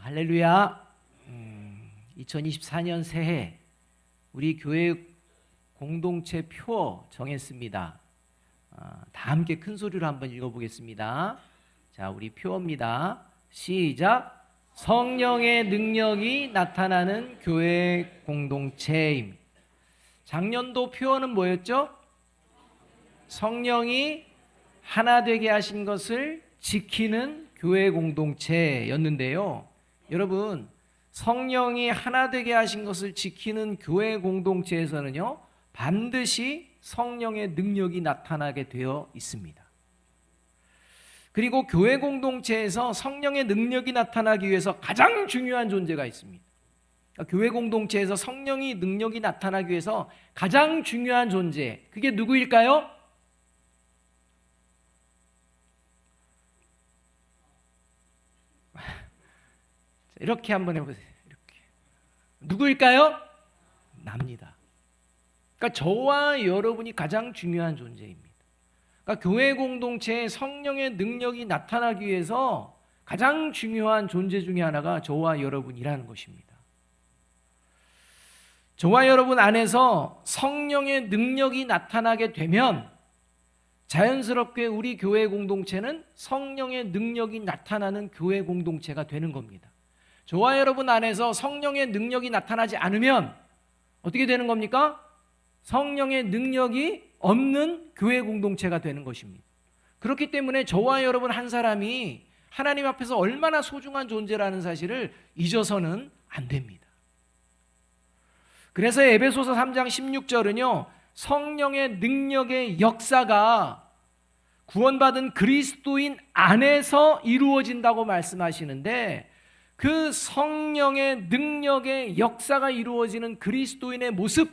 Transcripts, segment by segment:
할렐루야. 2024년 새해 우리 교회 공동체 표 정했습니다. 다 함께 큰 소리로 한번 읽어보겠습니다. 자, 우리 표입니다. 시작. 성령의 능력이 나타나는 교회 공동체입니다. 작년도 표어는 뭐였죠? 성령이 하나 되게 하신 것을 지키는 교회 공동체였는데요. 여러분, 성령이 하나 되게 하신 것을 지키는 교회 공동체에서는요, 반드시 성령의 능력이 나타나게 되어 있습니다. 그리고 교회 공동체에서 성령의 능력이 나타나기 위해서 가장 중요한 존재가 있습니다. 교회 공동체에서 성령의 능력이 나타나기 위해서 가장 중요한 존재, 그게 누구일까요? 이렇게 한번 해보세요. 이렇게. 누구일까요? 납니다. 그러니까 저와 여러분이 가장 중요한 존재입니다. 그러니까 교회 공동체에 성령의 능력이 나타나기 위해서 가장 중요한 존재 중에 하나가 저와 여러분이라는 것입니다. 저와 여러분 안에서 성령의 능력이 나타나게 되면 자연스럽게 우리 교회 공동체는 성령의 능력이 나타나는 교회 공동체가 되는 겁니다. 저와 여러분 안에서 성령의 능력이 나타나지 않으면 어떻게 되는 겁니까? 성령의 능력이 없는 교회 공동체가 되는 것입니다. 그렇기 때문에 저와 여러분 한 사람이 하나님 앞에서 얼마나 소중한 존재라는 사실을 잊어서는 안 됩니다. 그래서 에베소서 3장 16절은요, 성령의 능력의 역사가 구원받은 그리스도인 안에서 이루어진다고 말씀하시는데, 그 성령의 능력의 역사가 이루어지는 그리스도인의 모습,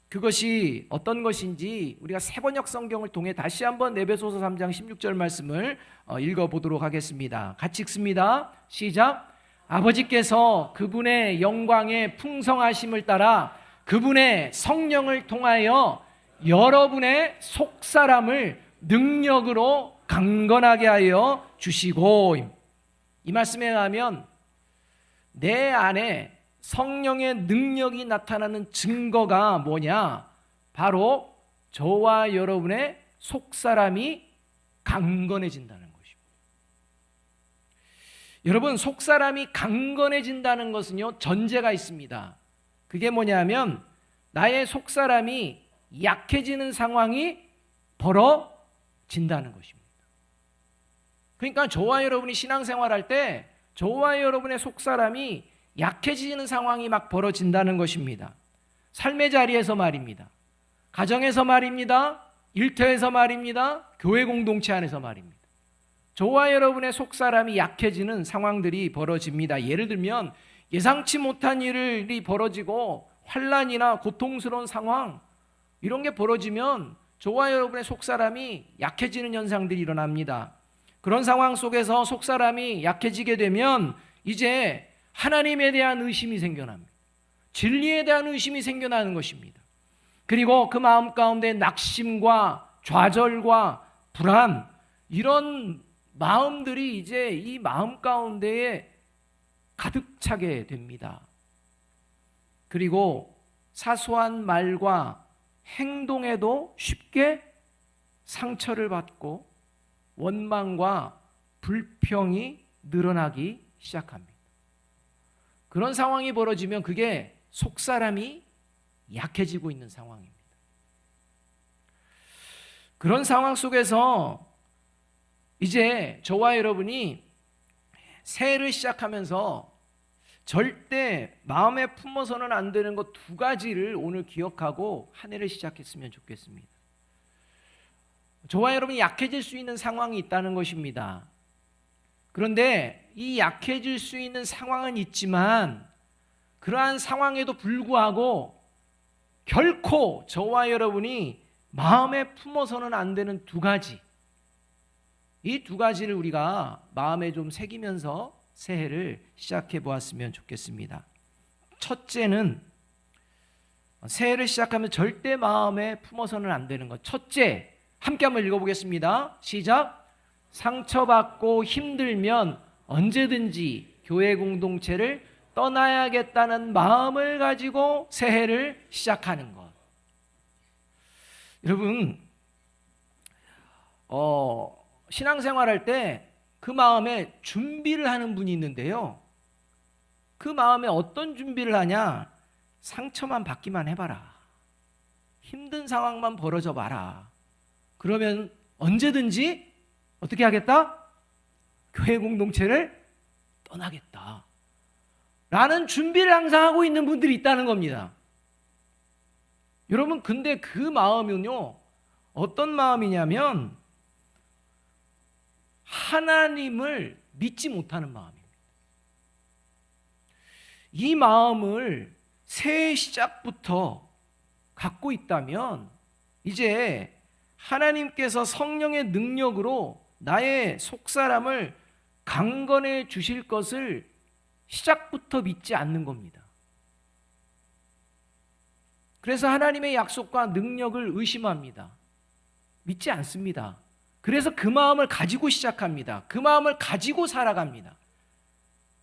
그것이 어떤 것인지 우리가 세번역 성경을 통해 다시 한번 에베소서 3장 16절 말씀을 읽어보도록 하겠습니다. 같이 읽습니다. 시작. 아버지께서 그분의 영광의 풍성하심을 따라 그분의 성령을 통하여 여러분의 속사람을 능력으로 강건하게 하여 주시고, 이 말씀에 의하면 내 안에 성령의 능력이 나타나는 증거가 뭐냐? 바로 저와 여러분의 속사람이 강건해진다는 것입니다. 여러분, 속사람이 강건해진다는 것은요, 전제가 있습니다. 그게 뭐냐면 나의 속사람이 약해지는 상황이 벌어진다는 것입니다. 그러니까 저와 여러분이 신앙생활할 때 저와 여러분의 속사람이 약해지는 상황이 막 벌어진다는 것입니다. 삶의 자리에서 말입니다. 가정에서 말입니다. 일터에서 말입니다. 교회 공동체 안에서 말입니다. 저와 여러분의 속사람이 약해지는 상황들이 벌어집니다. 예를 들면 예상치 못한 일이 벌어지고 환난이나 고통스러운 상황, 이런 게 벌어지면 저와 여러분의 속사람이 약해지는 현상들이 일어납니다. 그런 상황 속에서 속사람이 약해지게 되면 이제 하나님에 대한 의심이 생겨납니다. 진리에 대한 의심이 생겨나는 것입니다. 그리고 그 마음 가운데 낙심과 좌절과 불안, 이런 마음들이 이제 이 마음 가운데에 가득 차게 됩니다. 그리고 사소한 말과 행동에도 쉽게 상처를 받고 원망과 불평이 늘어나기 시작합니다. 그런 상황이 벌어지면 그게 속사람이 약해지고 있는 상황입니다. 그런 상황 속에서 이제 저와 여러분이 새해를 시작하면서 절대 마음에 품어서는 안 되는 것 두 가지를 오늘 기억하고 한 해를 시작했으면 좋겠습니다. 저와 여러분이 약해질 수 있는 상황이 있다는 것입니다. 그런데 이 약해질 수 있는 상황은 있지만 그러한 상황에도 불구하고 결코 저와 여러분이 마음에 품어서는 안 되는 두 가지, 이 두 가지를 우리가 마음에 좀 새기면서 새해를 시작해 보았으면 좋겠습니다. 첫째는 새해를 시작하면 절대 마음에 품어서는 안 되는 것. 첫째, 함께 한번 읽어보겠습니다. 시작. 상처받고 힘들면 언제든지 교회 공동체를 떠나야겠다는 마음을 가지고 새해를 시작하는 것. 여러분, 신앙생활할 때 그 마음에 준비를 하는 분이 있는데요. 그 마음에 어떤 준비를 하냐? 상처만 받기만 해봐라. 힘든 상황만 벌어져 봐라. 그러면 언제든지 어떻게 하겠다? 교회 공동체를 떠나겠다. 라는 준비를 항상 하고 있는 분들이 있다는 겁니다. 여러분, 근데 그 마음은요, 어떤 마음이냐면 하나님을 믿지 못하는 마음입니다. 이 마음을 새해 시작부터 갖고 있다면 이제 하나님께서 성령의 능력으로 나의 속사람을 강건해 주실 것을 시작부터 믿지 않는 겁니다. 그래서 하나님의 약속과 능력을 의심합니다. 믿지 않습니다. 그래서 그 마음을 가지고 시작합니다. 그 마음을 가지고 살아갑니다.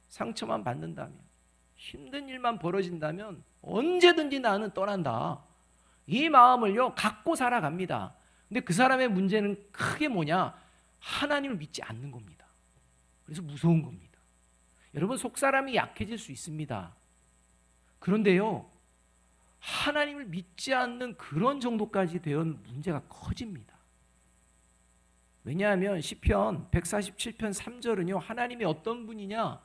상처만 받는다면, 힘든 일만 벌어진다면 언제든지 나는 떠난다. 이 마음을요 갖고 살아갑니다. 근데 그 사람의 문제는 크게 뭐냐? 하나님을 믿지 않는 겁니다. 그래서 무서운 겁니다. 여러분, 속사람이 약해질 수 있습니다. 그런데요, 하나님을 믿지 않는 그런 정도까지 되면 문제가 커집니다. 왜냐하면 시편 147편 3절은요 하나님이 어떤 분이냐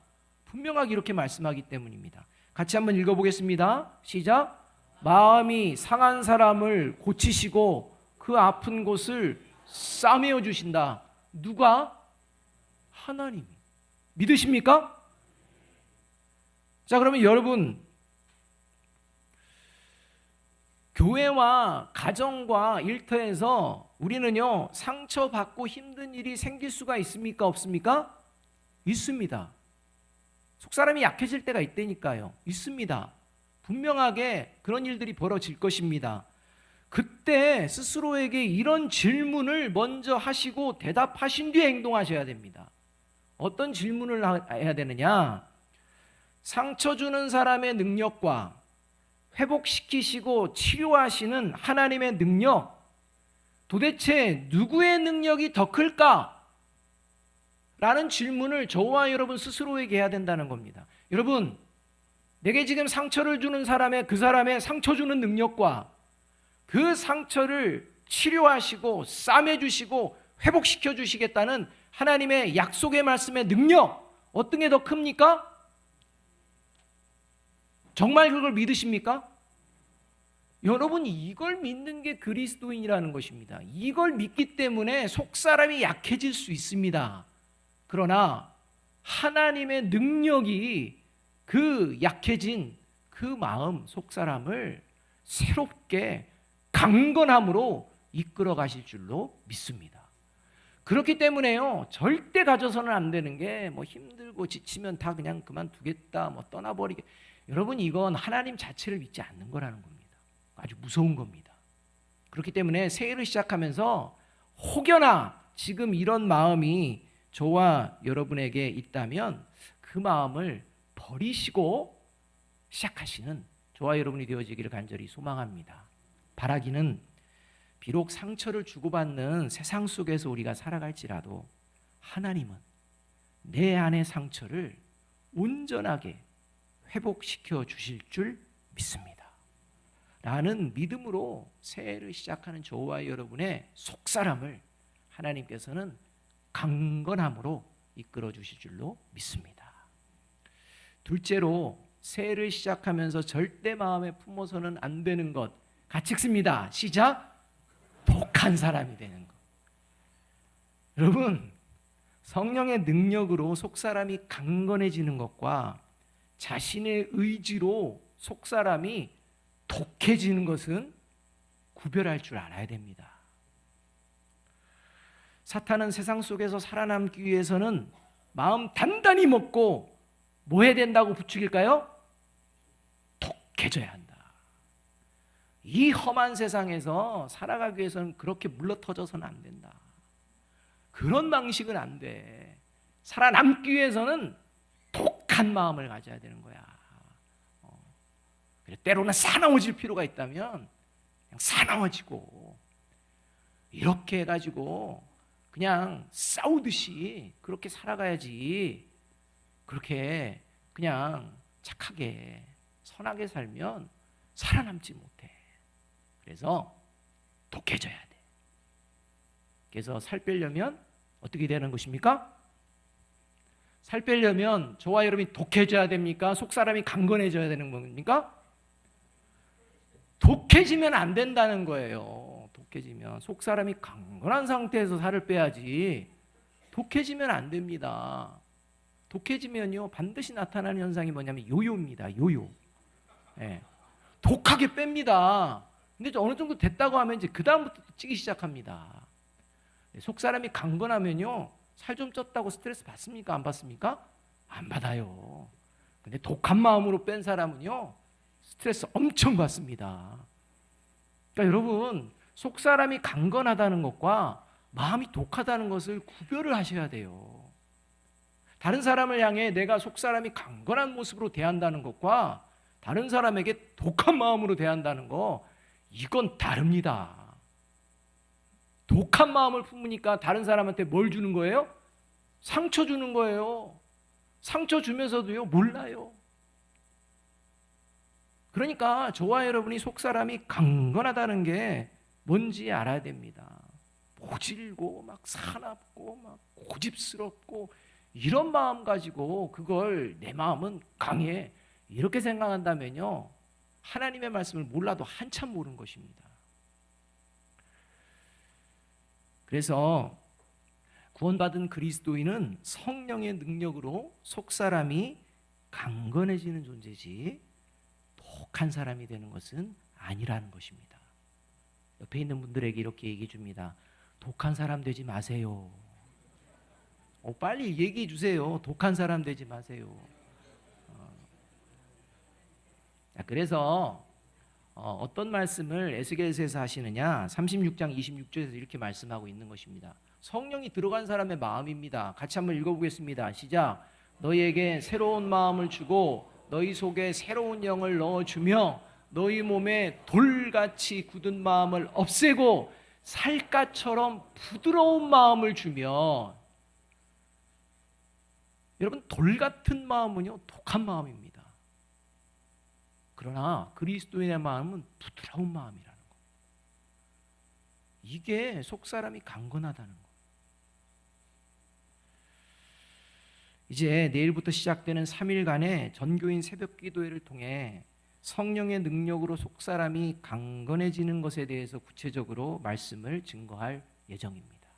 분명하게 이렇게 말씀하기 때문입니다. 같이 한번 읽어보겠습니다. 시작. 마음이 상한 사람을 고치시고 그 아픈 곳을 싸매어 주신다. 누가? 하나님이. 믿으십니까? 자, 그러면 여러분, 교회와 가정과 일터에서 우리는요 상처받고 힘든 일이 생길 수가 있습니까? 없습니까? 있습니다. 속사람이 약해질 때가 있다니까요. 있습니다. 분명하게 그런 일들이 벌어질 것입니다. 그때 스스로에게 이런 질문을 먼저 하시고 대답하신 뒤에 행동하셔야 됩니다. 어떤 질문을 해야 되느냐? 상처 주는 사람의 능력과 회복시키시고 치료하시는 하나님의 능력, 도대체 누구의 능력이 더 클까? 라는 질문을 저와 여러분 스스로에게 해야 된다는 겁니다. 여러분, 내게 지금 상처를 주는 사람의 그 사람의 상처 주는 능력과 그 상처를 치료하시고 싸매주시고 회복시켜 주시겠다는 하나님의 약속의 말씀의 능력, 어떤 게 더 큽니까? 정말 그걸 믿으십니까? 여러분, 이걸 믿는 게 그리스도인이라는 것입니다. 이걸 믿기 때문에 속사람이 약해질 수 있습니다. 그러나 하나님의 능력이 그 약해진 그 마음, 속사람을 새롭게 강건함으로 이끌어 가실 줄로 믿습니다. 그렇기 때문에요, 절대 가져서는 안 되는 게 뭐 힘들고 지치면 다 그냥 그만두겠다, 뭐 떠나버리게. 여러분, 이건 하나님 자체를 믿지 않는 거라는 겁니다. 아주 무서운 겁니다. 그렇기 때문에 새해를 시작하면서 혹여나 지금 이런 마음이 저와 여러분에게 있다면 그 마음을 버리시고 시작하시는 저와 여러분이 되어지기를 간절히 소망합니다. 바라기는 비록 상처를 주고받는 세상 속에서 우리가 살아갈지라도 하나님은 내 안의 상처를 온전하게 회복시켜 주실 줄 믿습니다. 라는 믿음으로 새해를 시작하는 저와 여러분의 속사람을 하나님께서는 강건함으로 이끌어 주실 줄로 믿습니다. 둘째로, 새해를 시작하면서 절대 마음에 품어서는 안 되는 것 같이 읽습니다. 시작. 독한 사람이 되는 것. 여러분, 성령의 능력으로 속사람이 강건해지는 것과 자신의 의지로 속사람이 독해지는 것은 구별할 줄 알아야 됩니다. 사탄은 세상 속에서 살아남기 위해서는 마음 단단히 먹고 뭐 해야 된다고 부추길까요? 독해져야 한다. 이 험한 세상에서 살아가기 위해서는 그렇게 물러터져서는 안 된다. 그런 방식은 안 돼. 살아남기 위해서는 독한 착한 마음을 가져야 되는 거야. 그래, 때로는 사나워질 필요가 있다면 그냥 사나워지고, 이렇게 해가지고 그냥 싸우듯이 그렇게 살아가야지. 그렇게 그냥 착하게 선하게 살면 살아남지 못해. 그래서 독해져야 돼. 그래서 살 빼려면 어떻게 되는 것입니까? 살 빼려면 저와 여러분이 독해져야 됩니까? 속사람이 강건해져야 되는 겁니까? 독해지면 안 된다는 거예요. 독해지면 속사람이 강건한 상태에서 살을 빼야지, 독해지면 안 됩니다. 독해지면요 반드시 나타나는 현상이 뭐냐면 요요입니다. 요요. 네. 독하게 뺍니다. 근데 어느 정도 됐다고 하면 이제 그 다음부터 찌기 시작합니다. 속사람이 강건하면요 살 좀 쪘다고 스트레스 받습니까? 안 받습니까? 안 받아요. 근데 독한 마음으로 뺀 사람은요 스트레스 엄청 받습니다. 그러니까 여러분, 속사람이 강건하다는 것과 마음이 독하다는 것을 구별을 하셔야 돼요. 다른 사람을 향해 내가 속사람이 강건한 모습으로 대한다는 것과 다른 사람에게 독한 마음으로 대한다는 거, 이건 다릅니다. 독한 마음을 품으니까 다른 사람한테 뭘 주는 거예요? 상처 주는 거예요. 상처 주면서도요 몰라요. 그러니까 저와 여러분이 속사람이 강건하다는 게 뭔지 알아야 됩니다. 모질고 막 사납고 막 고집스럽고 이런 마음 가지고 그걸 내 마음은 강해 이렇게 생각한다면요 하나님의 말씀을 몰라도 한참 모르는 것입니다. 그래서 구원받은 그리스도인은 성령의 능력으로 속사람이 강건해지는 존재지 독한 사람이 되는 것은 아니라는 것입니다. 옆에 있는 분들에게 이렇게 얘기해 줍니다. 독한 사람 되지 마세요. 빨리 얘기해 주세요. 독한 사람 되지 마세요. 그래서 어떤 말씀을 에스겔서에서 하시느냐, 36장 26절에서 이렇게 말씀하고 있는 것입니다. 성령이 들어간 사람의 마음입니다. 같이 한번 읽어보겠습니다. 시작. 너희에게 새로운 마음을 주고 너희 속에 새로운 영을 넣어주며 너희 몸에 돌같이 굳은 마음을 없애고 살갗처럼 부드러운 마음을 주며. 여러분, 돌 같은 마음은요 독한 마음입니다. 그러나 그리스도인의 마음은 부드러운 마음이라는 거. 이게 속사람이 강건하다는 거. 이제 내일부터 시작되는 3일간의 전교인 새벽 기도회를 통해 성령의 능력으로 속사람이 강건해지는 것에 대해서 구체적으로 말씀을 증거할 예정입니다.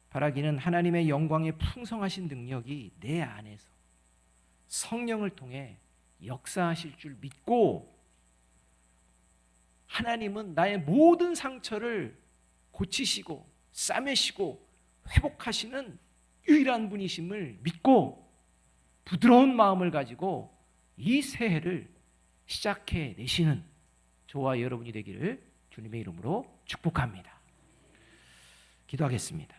바라기는 하나님의 영광의 풍성하신 능력이 내 안에서 성령을 통해 역사하실 줄 믿고, 하나님은 나의 모든 상처를 고치시고 싸매시고 회복하시는 유일한 분이심을 믿고 부드러운 마음을 가지고 이 새해를 시작해 내시는 저와 여러분이 되기를 주님의 이름으로 축복합니다. 기도하겠습니다.